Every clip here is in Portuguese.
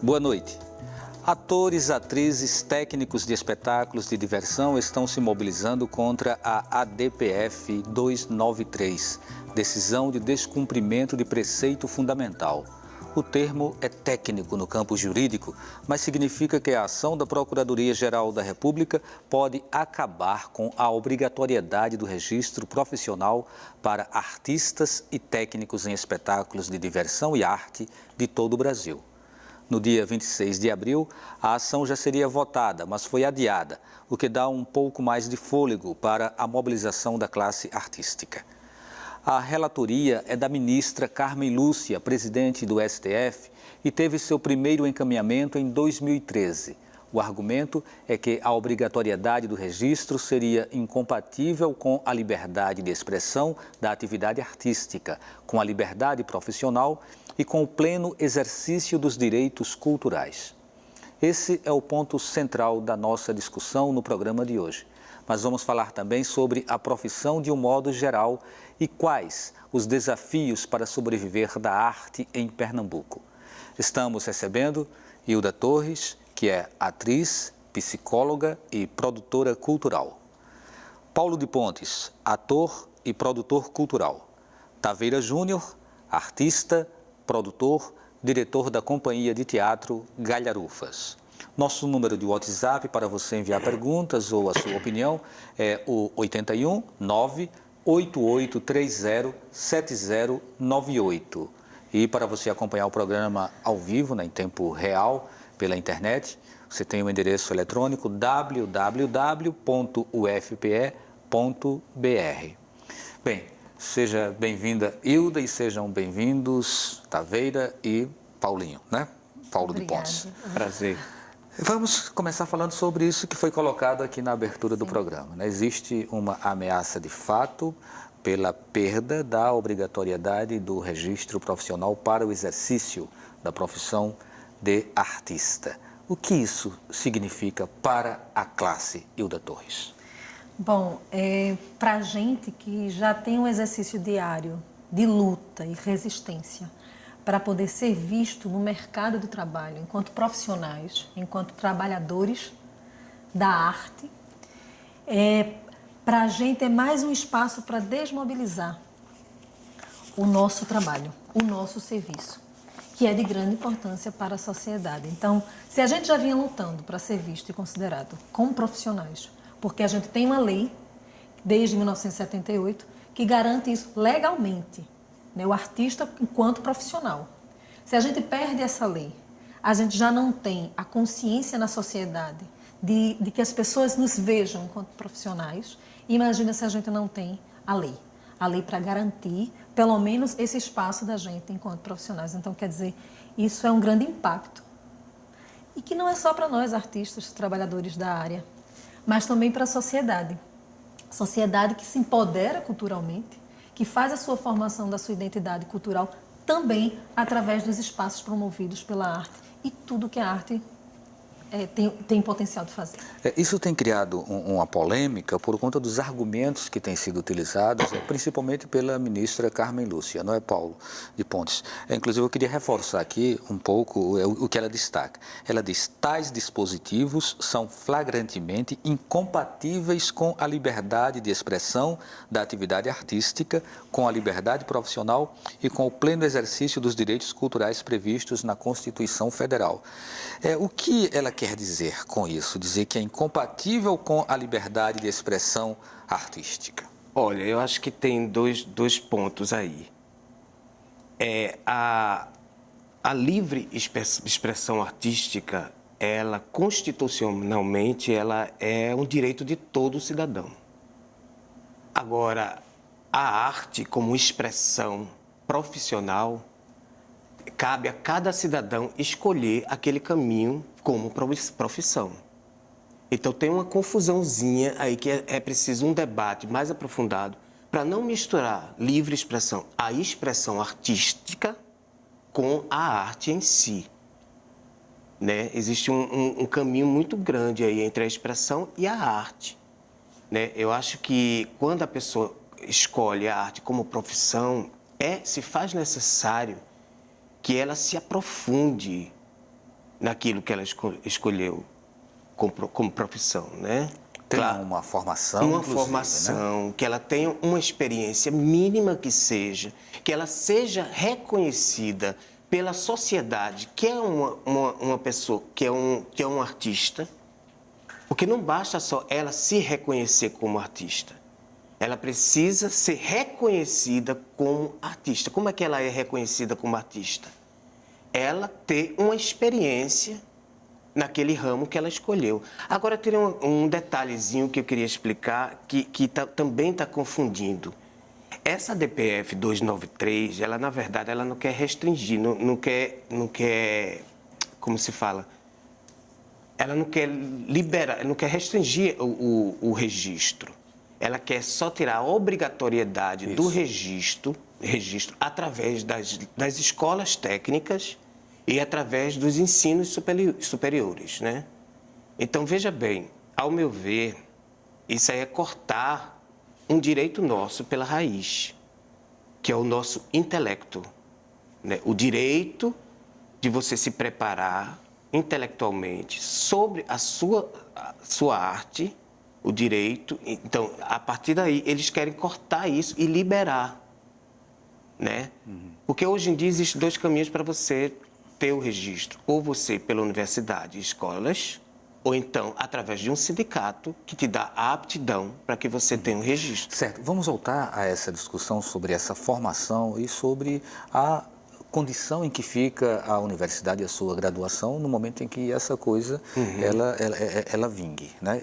Boa noite. Atores, atrizes, técnicos de espetáculos de diversão estão se mobilizando contra a ADPF 293, Decisão de Descumprimento de Preceito Fundamental. O termo é técnico no campo jurídico, mas significa que a ação da Procuradoria-Geral da República pode acabar com a obrigatoriedade do registro profissional para artistas e técnicos em espetáculos de diversão e arte de todo o Brasil. No dia 26 de abril, a ação já seria votada, mas foi adiada, o que dá um pouco mais de fôlego para a mobilização da classe artística. A relatoria é da ministra Carmen Lúcia, presidente do STF, e teve seu primeiro encaminhamento em 2013. O argumento é que a obrigatoriedade do registro seria incompatível com a liberdade de expressão da atividade artística, com a liberdade profissional e com o pleno exercício dos direitos culturais. Esse é o ponto central da nossa discussão no programa de hoje. Mas vamos falar também sobre a profissão de um modo geral e quais os desafios para sobreviver da arte em Pernambuco. Estamos recebendo Hilda Torres, que é atriz, psicóloga e produtora cultural. Paulo de Pontes, ator e produtor cultural. Taveira Júnior, artista, produtor, diretor da Companhia de Teatro Galharufas. Nosso número de WhatsApp para você enviar perguntas ou a sua opinião é o 81 98830 7098. E para você acompanhar o programa ao vivo, em tempo real, pela internet, você tem o endereço eletrônico www.ufpe.br. Bem, seja bem-vinda Hilda e sejam bem-vindos Taveira e Paulinho, né? Paulo Obrigada. de Pontes. Prazer. Vamos começar falando sobre isso que foi colocado aqui na abertura do programa, né? Existe uma ameaça de fato pela perda da obrigatoriedade do registro profissional para o exercício da profissão de artista. O que isso significa para a classe, Hilda Torres? Bom, para a gente que já tem um exercício diário de luta e resistência para poder ser visto no mercado de trabalho enquanto profissionais, enquanto trabalhadores da arte, para a gente é mais um espaço para desmobilizar o nosso trabalho, o nosso serviço, que é de grande importância para a sociedade. Então, se a gente já vinha lutando para ser visto e considerado como profissionais, porque a gente tem uma lei, desde 1978, que garante isso legalmente, né, o artista enquanto profissional. Se a gente perde essa lei, a gente já não tem a consciência na sociedade de que as pessoas nos vejam enquanto profissionais. Imagina se a gente não tem a lei para garantir, pelo menos, esse espaço da gente enquanto profissionais. Então, quer dizer, isso é um grande impacto. E que não é só para nós, artistas, trabalhadores da área, mas também para a sociedade. Sociedade que se empodera culturalmente, que faz a sua formação da sua identidade cultural também através dos espaços promovidos pela arte e tudo que a arte tem potencial de fazer. Isso tem criado uma polêmica por conta dos argumentos que têm sido utilizados, principalmente pela ministra Carmen Lúcia, não é, Paulo de Pontes? Inclusive, eu queria reforçar aqui um pouco o que ela destaca. Ela diz: tais dispositivos são flagrantemente incompatíveis com a liberdade de expressão da atividade artística, com a liberdade profissional e com o pleno exercício dos direitos culturais previstos na Constituição Federal. O que ela quer dizer com isso? Dizer que é incompatível com a liberdade de expressão artística? Olha, eu acho que tem dois pontos aí. A livre expressão artística, ela constitucionalmente, ela é um direito de todo cidadão. Agora, a arte como expressão profissional, cabe a cada cidadão escolher aquele caminho como profissão. Então, tem uma confusãozinha aí que é preciso um debate mais aprofundado para não misturar livre expressão, a expressão artística, com a arte em si. Né? Existe um caminho muito grande aí entre a expressão e a arte. Né? Eu acho que quando a pessoa escolhe a arte como profissão, se faz necessário que ela se aprofunde naquilo que ela escolheu como profissão, né? Tenha uma formação, uma formação, né? Que ela tenha uma experiência mínima que ela seja reconhecida pela sociedade, que é uma pessoa, que é um artista, porque não basta só ela se reconhecer como artista, ela precisa ser reconhecida como artista. Como é que ela é reconhecida como artista? Ela ter uma experiência naquele ramo que ela escolheu. Agora, tem um detalhezinho que eu queria explicar, que também está confundindo. Essa DPF 293, ela, na verdade, ela não quer restringir, não quer, como se fala? Ela não quer liberar, não quer restringir o registro. Ela quer só tirar a obrigatoriedade do registro através das escolas técnicas e através dos ensinos superiores, né? Então, veja bem, ao meu ver, isso aí é cortar um direito nosso pela raiz, que é o nosso intelecto, né? O direito de você se preparar intelectualmente sobre a sua arte, o direito. Então, a partir daí, eles querem cortar isso e liberar, né? Porque hoje em dia existem dois caminhos para você ter o registro, ou você pela universidade, escolas, ou então através de um sindicato que te dá a aptidão para que você tenha um registro. Certo. Vamos voltar a essa discussão sobre essa formação e sobre a condição em que fica a universidade e a sua graduação no momento em que essa coisa ela vingue, né?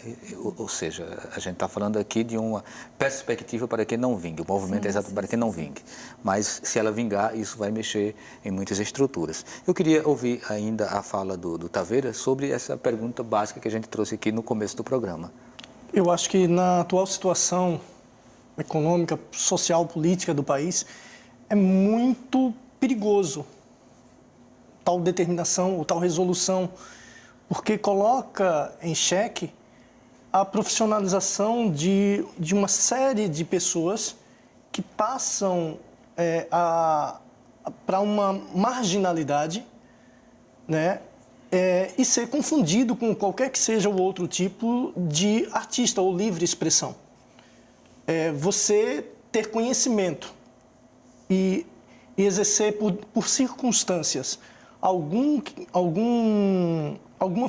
Ou seja, a gente está falando aqui de uma perspectiva para que não vingue, o movimento é exato para que não vingue, mas se ela vingar, isso vai mexer em muitas estruturas. Eu queria ouvir ainda a fala do Taveira sobre essa pergunta básica que a gente trouxe aqui no começo do programa. Eu acho que na atual situação econômica, social, política do país, é muito perigoso tal determinação ou tal resolução, porque coloca em xeque a profissionalização de uma série de pessoas que passam para uma marginalidade, né? E ser confundido com qualquer que seja o outro tipo de artista ou livre expressão. Você ter conhecimento e exercer por circunstâncias alguma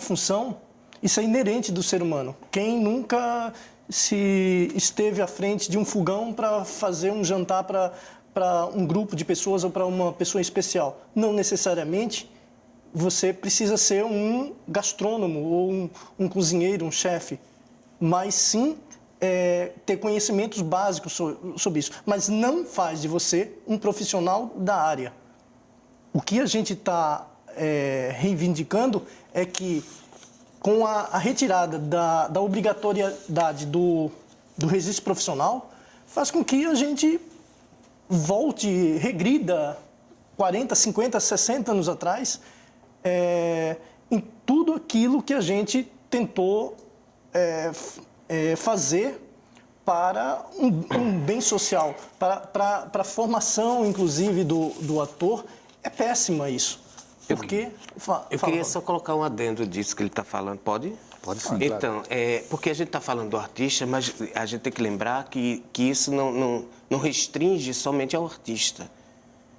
função, isso é inerente do ser humano. Quem nunca se esteve à frente de um fogão para fazer um jantar para um grupo de pessoas ou para uma pessoa especial? Não necessariamente você precisa ser um gastrônomo ou um cozinheiro, um chefe, mas sim ter conhecimentos básicos sobre isso, mas não faz de você um profissional da área. O que a gente está reivindicando é que, com a retirada da obrigatoriedade do registro profissional, faz com que a gente regrida 40, 50, 60 anos atrás em tudo aquilo que a gente tentou fazer para um bem social, para a formação, inclusive, do ator. É péssima isso. Porque... Eu queria só colocar um adendo disso que ele está falando. Pode? Pode sim, Então, claro. Porque a gente está falando do artista, mas a gente tem que lembrar que isso não restringe somente ao artista.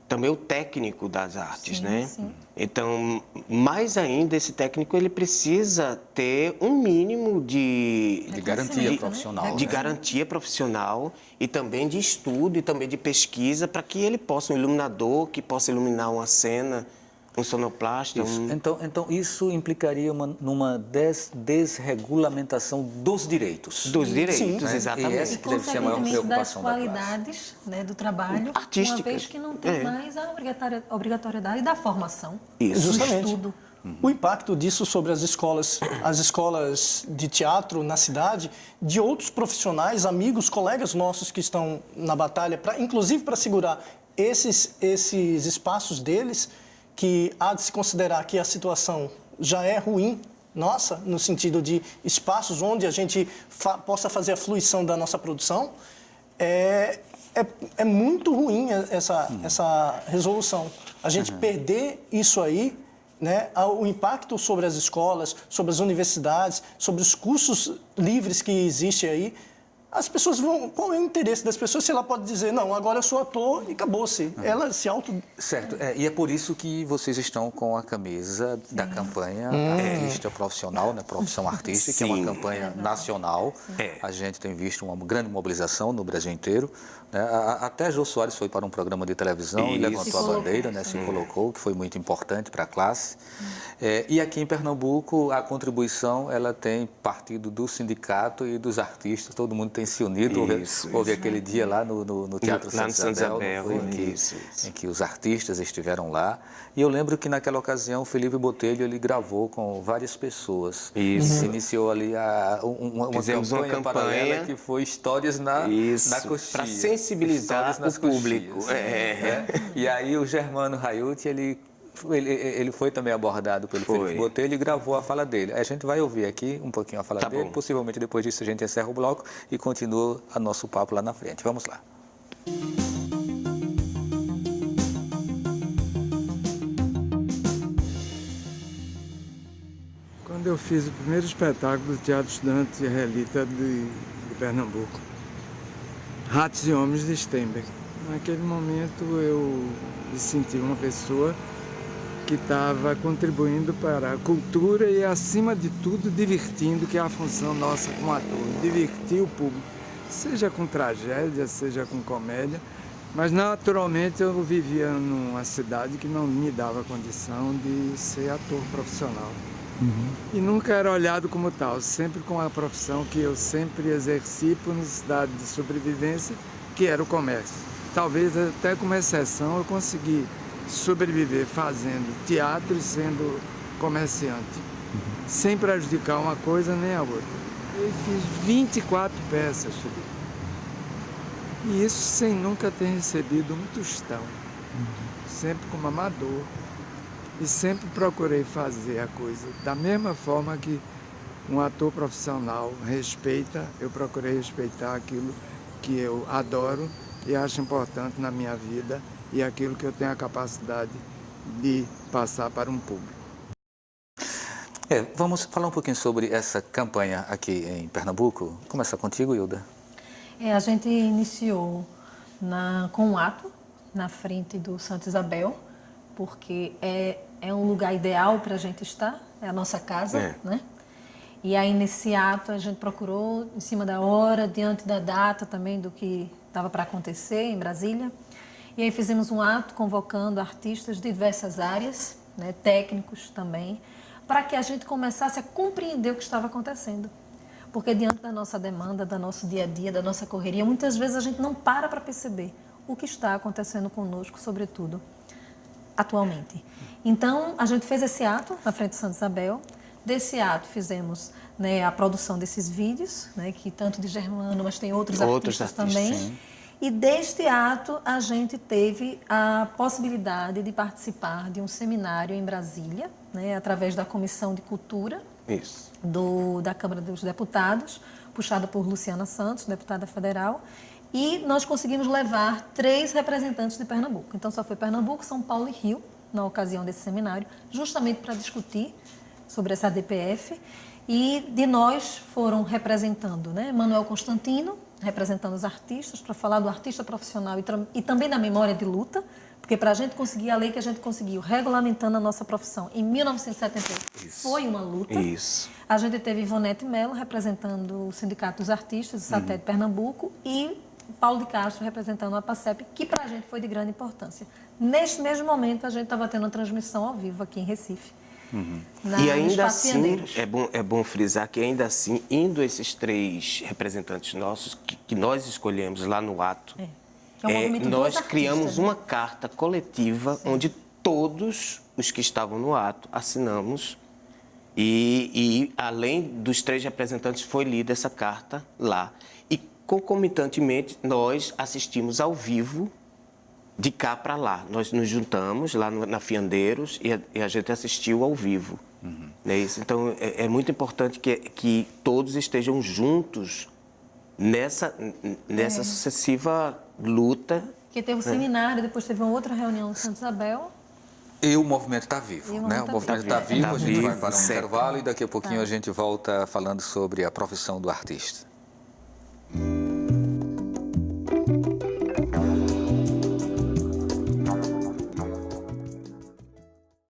Também o técnico das artes, né? Sim. Então, mais ainda, esse técnico ele precisa ter um mínimo de garantia profissional. De garantia profissional e também de estudo e também de pesquisa para que ele possa, um iluminador que possa iluminar uma cena, um sonoplasta. Então, isso implicaria numa desregulamentação dos direitos. Dos direitos, sim, né? Exatamente. E essa que deve ser a maior preocupação das qualidades do trabalho, artísticas, uma vez que não tem mais a obrigatoriedade da formação. Isso. Justamente. Do estudo. O impacto disso sobre as escolas de teatro na cidade, de outros profissionais, amigos, colegas nossos que estão na batalha, inclusive para segurar esses espaços deles, que há de se considerar que a situação já é ruim, nossa, no sentido de espaços onde a gente possa fazer a fluição da nossa produção, é muito ruim essa resolução. A gente perder isso aí né, o impacto sobre as escolas, sobre as universidades, sobre os cursos livres que existem aí, as pessoas vão... Qual é o interesse das pessoas se ela pode dizer, não, agora eu sou ator e acabou-se. Ela se auto... Certo, e é por isso que vocês estão com a camisa da campanha Artista Profissional, né? Profissão Artística, que é uma campanha nacional. A gente tem visto uma grande mobilização no Brasil inteiro. Né? Até Jô Soares foi para um programa de televisão e levantou a bandeira, né? Se colocou, que foi muito importante para a classe. E aqui em Pernambuco, a contribuição ela tem partido do sindicato e dos artistas, todo mundo tem se unido. Houve aquele dia lá no Teatro Santa Isabel, em que os artistas estiveram lá. E eu lembro que naquela ocasião o Felipe Botelho ele gravou com várias pessoas. Isso. Iniciou ali uma campanha paralela que foi Histórias na Coxia. Para sensibilizar o público. E aí o Germano Raiuti, ele foi também abordado pelo Felipe Botelho e gravou a fala dele. A gente vai ouvir aqui um pouquinho a fala dele, bom. Possivelmente depois disso a gente encerra o bloco e continua o nosso papo lá na frente. Vamos lá. Quando eu fiz o primeiro espetáculo do Teatro Estudante Israelita de Pernambuco, Ratos e Homens de Stenberg. Naquele momento eu me senti uma pessoa que estava contribuindo para a cultura e, acima de tudo, divertindo, que é a função nossa como ator, divertir o público, seja com tragédia, seja com comédia, mas naturalmente eu vivia numa cidade que não me dava condição de ser ator profissional. E nunca era olhado como tal, sempre com a profissão que eu sempre exerci por necessidade de sobrevivência, que era o comércio. Talvez até como exceção eu consegui sobreviver fazendo teatro e sendo comerciante, sem prejudicar uma coisa nem a outra. Eu fiz 24 peças, Felipe. E isso sem nunca ter recebido um tostão, sempre como amador. E sempre procurei fazer a coisa da mesma forma que um ator profissional respeita, eu procurei respeitar aquilo que eu adoro e acho importante na minha vida e aquilo que eu tenho a capacidade de passar para um público. Vamos falar um pouquinho sobre essa campanha aqui em Pernambuco. Vou começar contigo, Hilda. A gente iniciou com um ato na frente do Santa Isabel, porque é um lugar ideal para a gente estar, é a nossa casa, né? E aí nesse ato a gente procurou, em cima da hora, diante da data também do que estava para acontecer em Brasília. E aí fizemos um ato convocando artistas de diversas áreas, né, técnicos também, para que a gente começasse a compreender o que estava acontecendo. Porque diante da nossa demanda, do nosso dia a dia, da nossa correria, muitas vezes a gente não para perceber o que está acontecendo conosco, sobretudo atualmente. Então, a gente fez esse ato na frente de Santa Isabel. Desse ato fizemos, né, a produção desses vídeos, né, que tanto de Germano, mas tem outros artistas também. Sim. E deste ato a gente teve a possibilidade de participar de um seminário em Brasília, né, através da Comissão de Cultura da Câmara dos Deputados, puxada por Luciana Santos, deputada federal. E nós conseguimos levar 3 representantes de Pernambuco. Então, só foi Pernambuco, São Paulo e Rio, na ocasião desse seminário, justamente para discutir sobre essa ADPF. E de nós foram representando, né, Manuel Constantino, representando os artistas, para falar do artista profissional e também da memória de luta, porque para a gente conseguir a lei que a gente conseguiu, regulamentando a nossa profissão em 1978, foi uma luta. A gente teve Ivonete Mello, representando o Sindicato dos Artistas, o SATED Pernambuco, e Paulo de Castro representando a APACEP, que para a gente foi de grande importância. Neste mesmo momento, a gente estava tendo uma transmissão ao vivo aqui em Recife. E ainda assim, é bom frisar que ainda assim, indo esses 3 representantes nossos, que nós escolhemos lá no ato, nós criamos uma carta coletiva onde todos os que estavam no ato assinamos e além dos 3 representantes foi lida essa carta lá. E concomitantemente, nós assistimos ao vivo de cá para lá. Nós nos juntamos lá na Fiandeiros e a gente assistiu ao vivo. Não é isso? Então, é muito importante que todos estejam juntos nessa sucessiva luta. Que teve um seminário, depois teve uma outra reunião em Santa Isabel. E o movimento está vivo, né? O movimento está vivo, a gente vai para um certo. intervalo e daqui a pouquinho a gente volta falando sobre a profissão do artista.